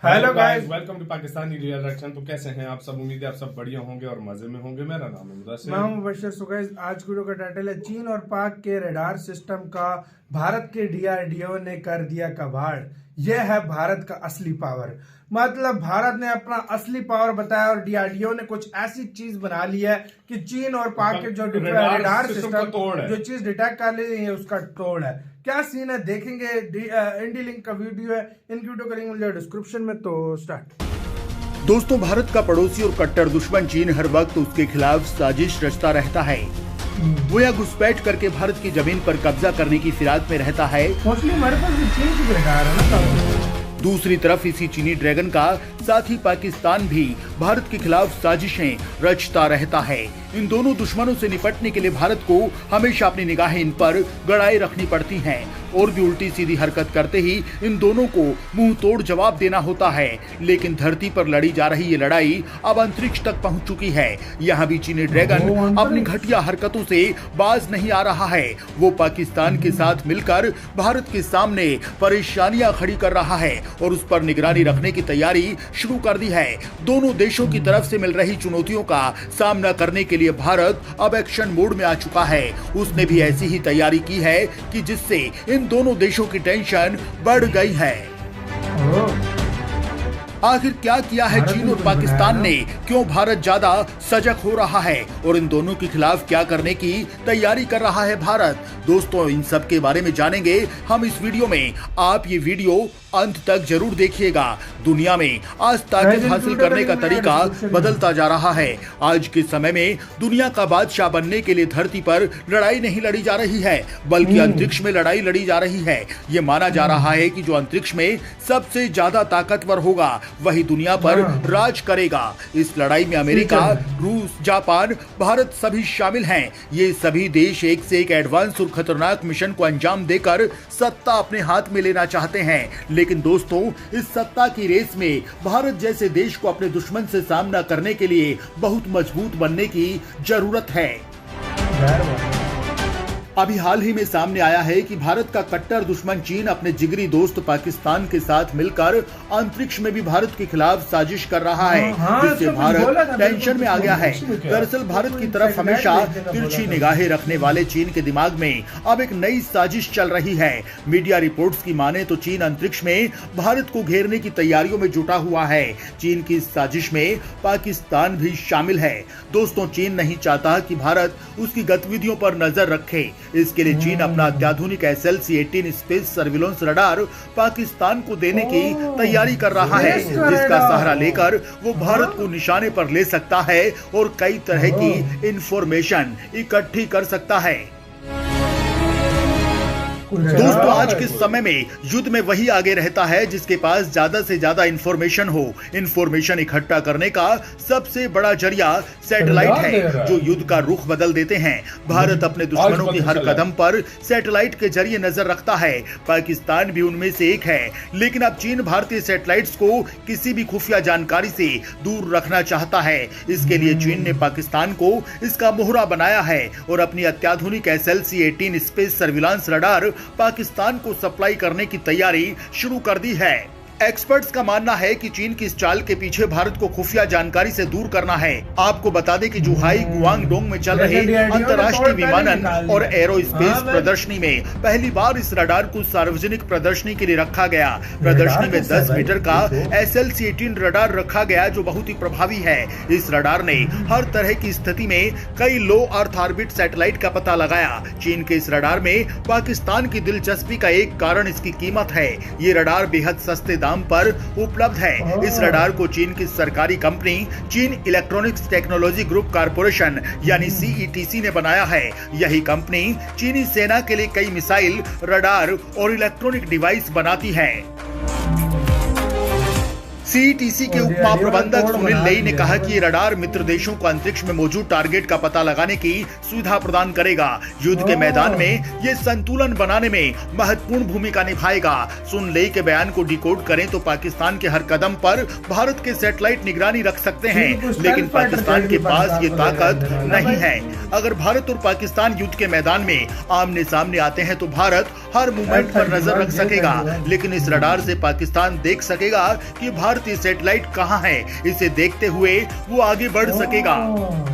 Hello guys, welcome to Pakistani reaction. तो कैसे हैं आप सब? उम्मीद है आप सब बढ़िया होंगे और मजे में होंगे। मेरा नाम है मुदस्सिर। मैं हूं मुबश्शिर। सो गाइस, आज वीडियो का टाइटल है चीन और पाक के रडार सिस्टम का भारत के डीआरडीओ ने कर दिया कबाड़। यह है भारत का असली पावर। मतलब भारत ने अपना असली पावर बताया और डीआरडीओ ने कुछ ऐसी चीज बना ली है कि चीन और पाक के जो रडार सिस्टम जो चीज डिटेक्ट कर ली है उसका तोड़ है। क्या सीन है देखेंगे। इंडी लिंक का वीडियो है, इनकी वीडियो का लिंक मिल जाएगा डिस्क्रिप्शन में। तो स्टार्ट। दोस्तों, भारत का पड़ोसी और कट्टर दुश्मन चीन हर वक्त उसके खिलाफ साजिश रचता रहता है। वो यह घुसपैठ करके भारत की जमीन पर कब्जा करने की फिराक में रहता है। हमारे पास चीन की रडार है ना। दूसरी तरफ इसी चीनी ड्रैगन का साथ ही पाकिस्तान भी भारत के खिलाफ साजिशें रचता रहता है। इन दोनों दुश्मनों से निपटने के लिए भारत को हमेशा अपनी निगाहें इन पर गड़ाए रखनी पड़ती हैं और भी उल्टी सीधी हरकत करते ही इन दोनों को मुंह तोड़ जवाब देना होता है। लेकिन धरती पर लड़ी जा रही ये लड़ाई अब अंतरिक्ष तक पहुंच चुकी है। यहाँ भी चीनी ड्रैगन अपनी घटिया हरकतों से बाज नहीं आ रहा है। वो पाकिस्तान के साथ मिलकर भारत के सामने परेशानियां खड़ी कर रहा है और उस पर निगरानी रखने की तैयारी शुरू कर दी है। दोनों देशों की तरफ से मिल रही चुनौतियों का सामना करने के लिए भारत अब एक्शन मोड में आ चुका है। उसने भी ऐसी ही तैयारी की है कि जिससे इन दोनों देशों की टेंशन बढ़ गई है। आखिर क्या किया है चीन और पाकिस्तान ने? क्यों भारत ज्यादा सजग हो रहा है और इन दोनों के खिलाफ क्या करने की तैयारी कर रहा है भारत? दोस्तों, इन सब के बारे में जानेंगे हम इस वीडियो में। आप ये वीडियो अंत तक जरूर देखिएगा। दुनिया में आज ताकत हासिल करने का तरीका बदलता जा रहा है। आज के समय में दुनिया का बादशाह बनने के लिए धरती पर लड़ाई नहीं लड़ी जा रही है, बल्कि अंतरिक्ष में लड़ाई लड़ी जा रही है। ये माना जा रहा है कि जो अंतरिक्ष में सबसे ज्यादा ताकतवर होगा वही दुनिया पर राज करेगा। इस लड़ाई में अमेरिका, रूस, जापान, भारत सभी शामिल हैं। ये सभी देश एक से एक एडवांस और खतरनाक मिशन को अंजाम देकर सत्ता अपने हाथ में लेना चाहते हैं। लेकिन दोस्तों, इस सत्ता की रेस में भारत जैसे देश को अपने दुश्मन से सामना करने के लिए बहुत मजबूत बनने की जरूरत है। अभी हाल ही में सामने आया है कि भारत का कट्टर दुश्मन चीन अपने जिगरी दोस्त पाकिस्तान के साथ मिलकर अंतरिक्ष में भी भारत के खिलाफ साजिश कर रहा है, जिससे भारत टेंशन में आ गया है। दरअसल भारत की तरफ हमेशा तिरछी निगाहें रखने वाले चीन के दिमाग में अब एक नई साजिश चल रही है। मीडिया रिपोर्ट्स की माने तो चीन अंतरिक्ष में भारत को घेरने की तैयारियों में जुटा हुआ है। चीन की इस साजिश में पाकिस्तान भी शामिल है। दोस्तों, चीन नहीं चाहता कि भारत उसकी गतिविधियों पर नजर रखे। इसके लिए चीन अपना अत्याधुनिक SLC-18 space surveillance radar Pakistan को देने की तैयारी कर रहा है, जिसका सहारा लेकर वो भारत को निशाने पर ले सकता है और कई तरह की इंफॉर्मेशन इकट्ठी कर सकता है। दोस्तों, आज के समय में युद्ध में वही आगे रहता है जिसके पास ज्यादा से ज्यादा इंफॉर्मेशन हो। इंफॉर्मेशन इकट्ठा करने का सबसे बड़ा जरिया सैटेलाइट है, जो युद्ध का रुख बदल देते हैं। भारत अपने दुश्मनों की हर कदम पर सैटेलाइट के जरिए नजर रखता है। पाकिस्तान भी उनमें से एक है। लेकिन अब चीन भारतीय सैटेलाइट्स को किसी भी खुफिया जानकारी से दूर रखना चाहता है। इसके लिए चीन ने पाकिस्तान को इसका मोहरा बनाया है और अपनी अत्याधुनिक SLC-18 space surveillance radar Pakistan को सप्लाई करने की तैयारी शुरू कर दी है। एक्सपर्ट्स का मानना है कि चीन की इस चाल के पीछे भारत को खुफिया जानकारी से दूर करना है। आपको बता दें कि जुहाई गुआंगडोंग में चल रहे अंतर्राष्ट्रीय विमानन और एरोस्पेस प्रदर्शनी में पहली बार इस रडार को सार्वजनिक प्रदर्शनी के लिए रखा गया। प्रदर्शनी में 10 मीटर का SLC-18 रडार रखा गया, जो बहुत ही प्रभावी है। इस रडार ने हर तरह की स्थिति में कई लो अर्थ ऑर्बिट सैटेलाइट का पता लगाया। चीन के इस रडार में पाकिस्तान की दिलचस्पी का एक कारण इसकी कीमत है। ये रडार बेहद सस्ते पर उपलब्ध है। इस रडार को चीन की सरकारी कंपनी चीन इलेक्ट्रॉनिक्स टेक्नोलॉजी ग्रुप कॉर्पोरेशन यानी CETC ने बनाया है। यही कंपनी चीनी सेना के लिए कई मिसाइल, रडार और इलेक्ट्रॉनिक डिवाइस बनाती है। सीईटीसी के उप महाप्रबंधक सुनील लेई ने कहा कि ये रडार मित्र देशों को अंतरिक्ष में मौजूद टारगेट का पता लगाने की सुविधा प्रदान करेगा। युद्ध के मैदान में ये संतुलन बनाने में महत्वपूर्ण भूमिका निभाएगा। सुन लेई के बयान को डिकोड करें तो पाकिस्तान के हर कदम पर भारत के सैटेलाइट निगरानी रख सकते हैं, लेकिन पाकिस्तान के पास ये ताकत नहीं है। अगर भारत और पाकिस्तान युद्ध के मैदान में आमने सामने आते हैं तो भारत हर मूवमेंट पर नजर रख सकेगा, लेकिन इस रडार से पाकिस्तान देख सकेगा कि भारतीय सैटेलाइट कहां है। इसे देखते हुए वो आगे बढ़ सकेगा।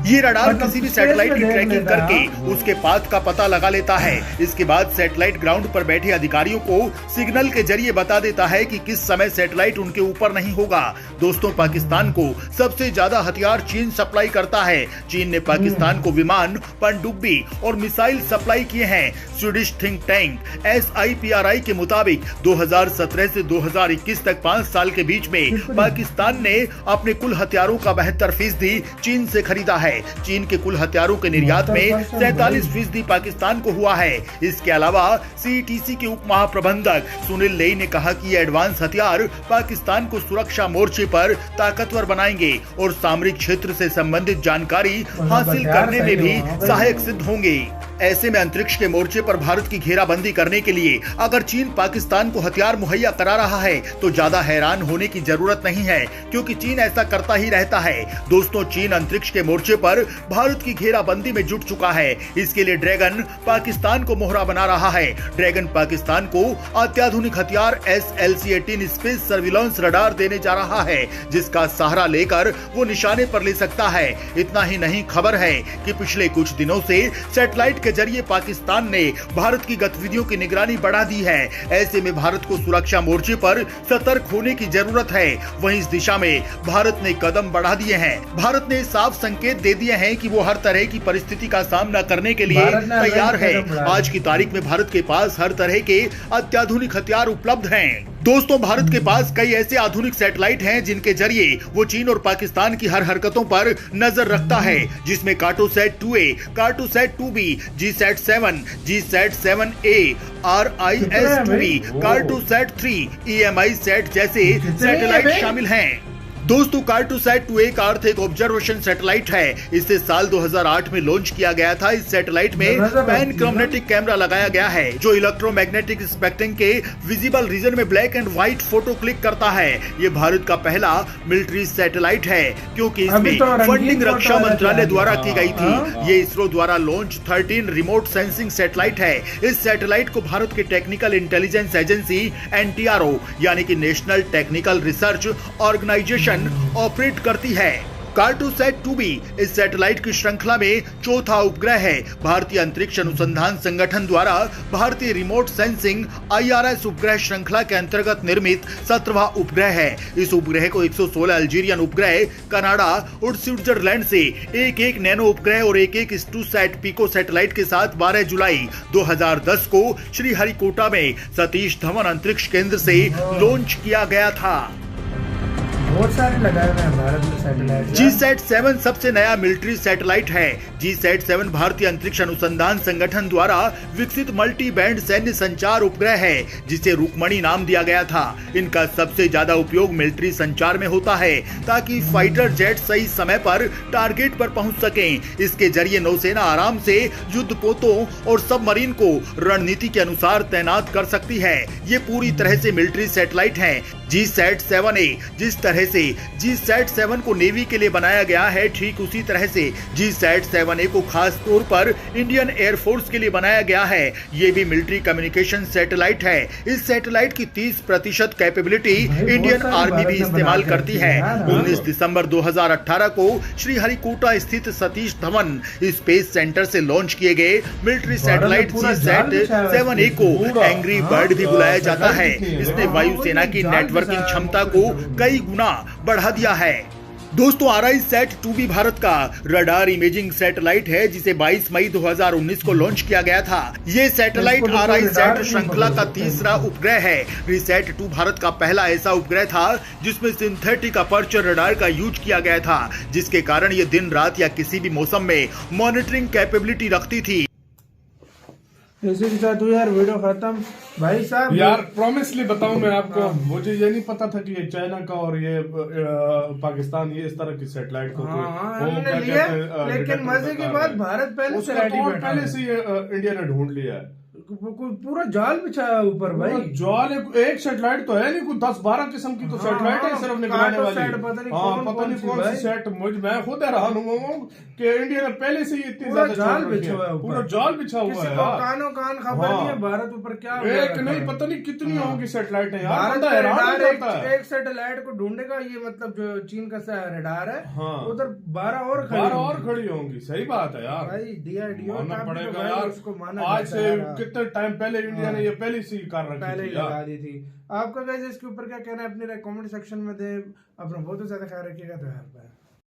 ये रडार किसी भी सैटेलाइट की ट्रैकिंग करके उसके पाथ का पता लगा लेता है। इसके बाद सैटेलाइट ग्राउंड पर बैठे अधिकारियों को सिग्नल के जरिए बता देता है कि किस समय सैटेलाइट उनके ऊपर नहीं होगा। दोस्तों, पाकिस्तान को सबसे ज्यादा हथियार चीन सप्लाई करता है। चीन ने पाकिस्तान को विमान, पनडुब्बी और मिसाइल सप्लाई किए हैं। स्वीडिश थिंक टैंक SIPRI के मुताबिक 2017 से 2021 तक 5 साल के बीच में पाकिस्तान ने अपने कुल हथियारों का 72% चीन से खरीदा है। चीन के कुल हथियारों के निर्यात में 47% पाकिस्तान को हुआ है। इसके अलावा CETC के उप महाप्रबंधक सुनील लेई ने कहा कि ये एडवांस हथियार पाकिस्तान को सुरक्षा मोर्चे पर ताकतवर बनाएंगे और सामरिक क्षेत्र से संबंधित जानकारी हासिल करने में भी सहायक सिद्ध होंगे। ऐसे में अंतरिक्ष के मोर्चे पर भारत की घेराबंदी करने के लिए अगर चीन पाकिस्तान को हथियार मुहैया करा रहा है तो ज्यादा हैरान होने की जरूरत नहीं है, क्योंकि चीन ऐसा करता ही रहता है। दोस्तों, चीन अंतरिक्ष के मोर्चे पर भारत की घेराबंदी में जुट चुका है। इसके लिए ड्रैगन पाकिस्तान को मोहरा बना रहा है। ड्रैगन पाकिस्तान को अत्याधुनिक हथियार SLC-18 स्पेस सर्विलांस रडार देने जा रहा है, जिसका सहारा लेकर वो निशाने पर ले सकता है। इतना ही नहीं, खबर है कि पिछले कुछ दिनों से सैटेलाइट के जरिए पाकिस्तान ने भारत की गतिविधियों की निगरानी बढ़ा दी है। ऐसे में भारत को सुरक्षा मोर्चे पर सतर्क होने की जरूरत है। वहीं इस दिशा में भारत ने कदम बढ़ा दिए हैं। भारत ने साफ संकेत दे दिए हैं कि वो हर तरह की परिस्थिति का सामना करने के लिए तैयार है। आज की तारीख में भारत के पास हर तरह के अत्याधुनिक हथियार उपलब्ध हैं। दोस्तों, भारत के पास कई ऐसे आधुनिक सैटेलाइट हैं जिनके जरिए वो चीन और पाकिस्तान की हर हरकतों पर नजर रखता है, जिसमें Cartosat 2A, Cartosat 2B, GSAT-7, GSAT-7A, RIS-2B, Cartosat 3, EMI-SAT जैसे सैटेलाइट शामिल हैं। दोस्तों, कार्टोसैट 2A का अर्थ एक ऑब्जर्वेशन सैटेलाइट है। इसे साल 2008 में लॉन्च किया गया था। इस सैटेलाइट में पैनक्रोमेटिक कैमरा लगाया गया है जो इलेक्ट्रोमैग्नेटिक स्पेक्ट्रम के विजिबल रीजन में black and white photo click करता है। ये भारत का पहला मिलिट्री सैटेलाइट है, क्योंकि इसमें फंडिंग रक्षा मंत्रालय द्वारा की गई थी। ये इसरो द्वारा लॉन्च 13 रिमोट सेंसिंग सैटेलाइट है। इस सैटेलाइट को भारत के टेक्निकल इंटेलिजेंस एजेंसी NTRO यानी कि national technical research organisation operate करती है। कार्टोसैट 2B इस सैटेलाइट की श्रृंखला में चौथा उपग्रह है। भारतीय अंतरिक्ष अनुसंधान संगठन द्वारा भारतीय रिमोट सेंसिंग IRS उपग्रह श्रृंखला के अंतर्गत निर्मित 17वां उपग्रह है। इस उपग्रह को 116 अल्जीरियन उपग्रह, कनाडा और स्विट्जरलैंड से एक नैनो उपग्रह और एक स्टूसैट पिको सैटेलाइट के साथ 12 जुलाई 2010 को श्रीहरिकोटा में सतीश धवन अंतरिक्ष केंद्र से लॉन्च किया गया था। बहुत सारे लगाए हुए हैं भारत में सैटेलाइट। GSAT-7 सबसे नया मिलिट्री सैटेलाइट है। GSAT-7 भारतीय अंतरिक्ष अनुसंधान संगठन द्वारा विकसित मल्टी बैंड सैन्य संचार उपग्रह है, जिसे रुक्मणी नाम दिया गया था। इनका सबसे ज्यादा उपयोग मिलिट्री संचार में होता है, ताकि फाइटर जेट सही समय पर टारगेट पर पहुंच सकें। इसके जरिए नौसेना आराम से युद्धपोतों और सबमरीन को रणनीति के अनुसार तैनात कर सकती है। ये पूरी तरह से मिलिट्री सैटेलाइट है। GSAT-7A जिस तरह से GSAT-7 को नेवी के लिए बनाया गया है, ठीक उसी तरह से GSAT-7A को खास तौर पर इंडियन एयरफोर्स के लिए बनाया गया है। ये भी मिलिट्री कम्युनिकेशन सैटेलाइट है। इस सैटेलाइट की 30% कैपेबिलिटी इंडियन आर्मी भी इस्तेमाल करती है। 19 दिसंबर 2018 को श्रीहरिकोटा स्थित सतीश धवन स्पेस सेंटर से लॉन्च किए गए मिलिट्री सैटेलाइट GSAT-7A को एंग्री बर्ड भी बुलाया जाता है। इसने वायुसेना की नेटवर्किंग क्षमता को कई गुना बढ़ा दिया है। दोस्तों, RIS-2B भारत का रडार इमेजिंग सैटेलाइट है, जिसे 22 मई 2019 को लॉन्च किया गया था। ये सैटेलाइट RIS-SAT श्रृंखला का तीसरा उपग्रह है। RIS-2 भारत का पहला ऐसा उपग्रह था जिसमें सिंथेटिक अपर्चर रडार का यूज किया गया था, जिसके कारण ये दिन रात या किसी भी मौसम में मॉनिटरिंग कैपेबिलिटी रखती थी। इसी के साथ हुई यार वीडियो खत्म भाई साहब। यार प्रॉमिसली बताऊं मैं आपको, मुझे ये नहीं पता था कि ये चाइना का और ये पाकिस्तान ये इस तरह की सैटेलाइट को हमने लिया, लेकिन मजे की बात भारत पहले से रेडी बैठा है। पहले से ये इंडिया ने ढूंढ लिया है। पूरा जाल बिछाया ऊपर भाई। जाल एक सैटेलाइट तो है नहीं, कुछ 10-12 किस्म की तो सैटेलाइट है सिर्फ निकलने वाली। पता नहीं कौन सी सेट, मैं खुद हैरान हूँ कि इंडिया ने पहले से ही इतनी ज्यादा जाल बिछा हुआ है, पूरा जाल बिछा हुआ है। कानो कान खबर नहीं है भारत ऊपर क्या एक नहीं पता नहीं कितनी होगी सैटेलाइट है यार। एक सैटेलाइट को ढूंढेगा ये, मतलब जो चीन का रडार है उधर 12 और खड़ी होंगी। सही बात है यार भाई, डीआरडीओ मानना पड़ेगा यार उसको। आज से टाइम पहले इंडिया ने ये पहले से ही कर रखी थी, लगा दी थी। आपका गाइस इसके ऊपर क्या कहना है अपने कमेंट सेक्शन में दे। अपना बहुत ज्यादा ख्याल रखिएगा। तो यार